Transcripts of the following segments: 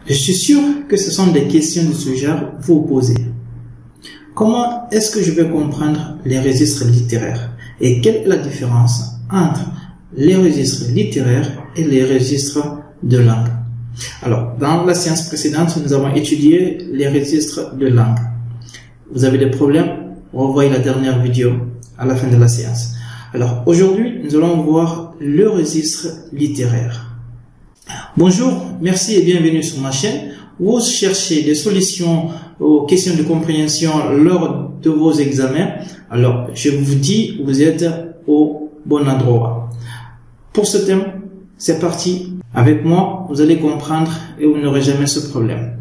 Je suis sûr que ce sont des questions de ce genre que vous posez. Comment est-ce que je vais comprendre les registres littéraires et quelle est la différence entre les registres littéraires et les registres de langue? Alors, dans la séance précédente, nous avons étudié les registres de langue. Vous avez des problèmes? Revoyez la dernière vidéo à la fin de la séance. Alors, aujourd'hui, nous allons voir le registre littéraire. Bonjour, merci et bienvenue sur ma chaîne. Vous cherchez des solutions aux questions de compréhension lors de vos examens. Alors, je vous dis, vous êtes au bon endroit. Pour ce thème, c'est parti. Avec moi, vous allez comprendre et vous n'aurez jamais ce problème.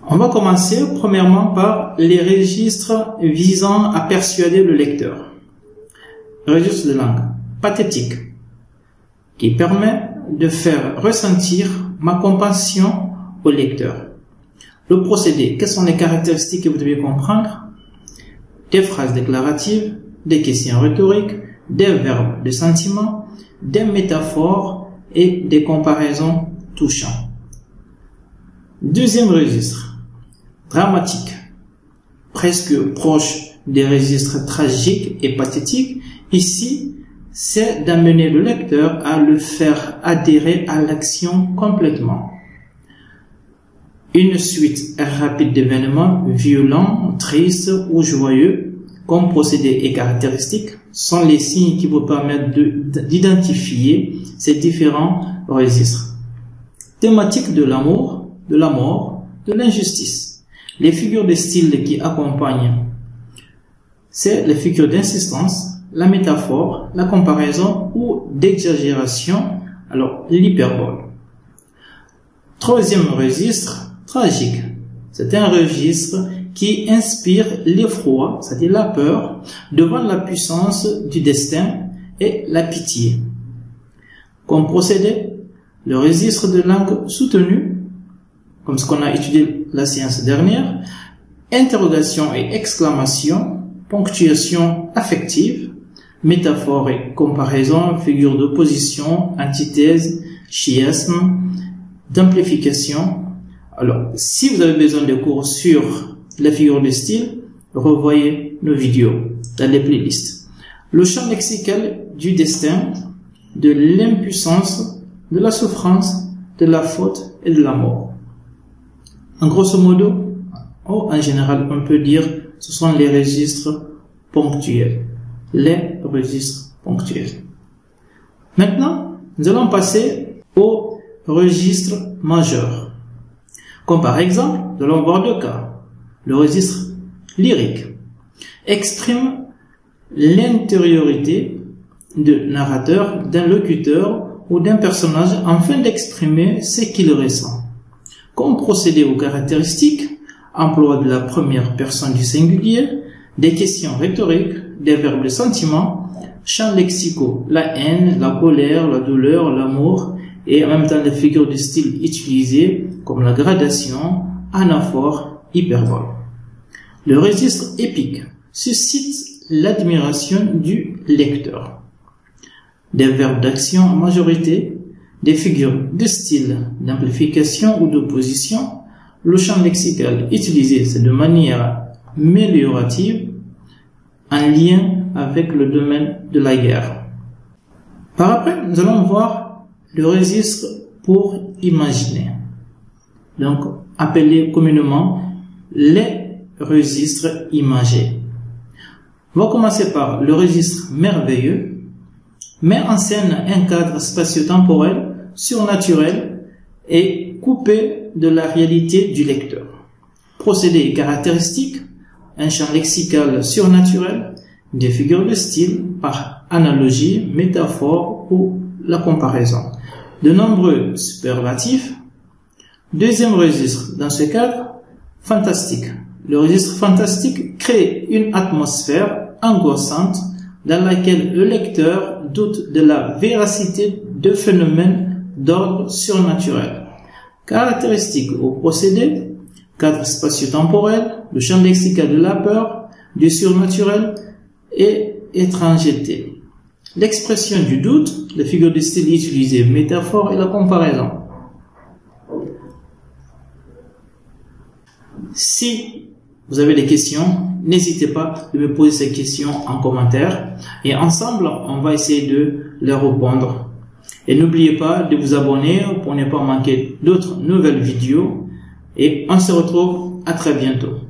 On va commencer premièrement par les registres visant à persuader le lecteur. Registre de langue pathétique, qui permet de faire ressentir ma compassion au lecteur. Le procédé, quelles sont les caractéristiques que vous devez comprendre? Des phrases déclaratives, des questions rhétoriques, des verbes de sentiment, des métaphores et des comparaisons touchantes. Deuxième registre, dramatique, presque proche des registres tragiques et pathétiques. Ici, c'est d'amener le lecteur à le faire adhérer à l'action complètement. Une suite rapide d'événements violents, tristes ou joyeux, comme procédé et caractéristiques, sont les signes qui vous permettent d'identifier ces différents registres. Thématique de l'amour, de la mort, de l'injustice. Les figures de style qui accompagnent, c'est les figures d'insistance, la métaphore, la comparaison ou d'exagération, alors l'hyperbole. Troisième registre, tragique. C'est un registre qui inspire l'effroi, c'est-à-dire la peur, devant la puissance du destin et la pitié. Comme procédé, le registre de langue soutenue, comme ce qu'on a étudié la séance dernière, interrogation et exclamation, ponctuation affective, métaphore et comparaison, figure d'opposition, antithèse, chiasme, d'amplification. Alors, si vous avez besoin de cours sur les figures de style, revoyez nos vidéos dans les playlists. Le champ lexical du destin, de l'impuissance, de la souffrance, de la faute et de la mort. En grosso modo, en général, on peut dire ce sont les registres ponctuels. Les registres ponctuels. Maintenant, nous allons passer au registre majeur. Comme par exemple, nous allons voir deux cas. Le registre lyrique exprime l'intériorité de narrateur, d'un locuteur ou d'un personnage afin d'exprimer ce qu'il ressent. Comme procédé aux caractéristiques, emploi de la première personne du singulier, des questions rhétoriques, des verbes de sentiment, champs lexicaux, la haine, la colère, la douleur, l'amour, et en même temps les figures de style utilisées comme la gradation, anaphore, hyperbole. Le registre épique suscite l'admiration du lecteur. Des verbes d'action en majorité, des figures de style d'amplification ou d'opposition. Le champ lexical utilisé, c'est de manière améliorative, en lien avec le domaine de la guerre. Par après, nous allons voir le registre pour imaginer. Donc, appelé communément les registres imagés. On va commencer par le registre merveilleux, met en scène un cadre spatio-temporel, surnaturel et coupé de la réalité du lecteur. Procédé et caractéristiques, un champ lexical surnaturel, des figures de style par analogie, métaphore ou la comparaison. De nombreux superlatifs. Deuxième registre, dans ce cadre, fantastique. Le registre fantastique crée une atmosphère angoissante dans laquelle le lecteur doute de la véracité de phénomènes d'ordre surnaturel. Caractéristiques au procédé, cadre spatio-temporel, le champ lexical de la peur, du surnaturel et étrangeté. l'expression du doute, la figure de style utilisée, métaphore et la comparaison. Si vous avez des questions, n'hésitez pas à me poser ces questions en commentaire et ensemble, on va essayer de les répondre. Et n'oubliez pas de vous abonner pour ne pas manquer d'autres nouvelles vidéos et on se retrouve à très bientôt.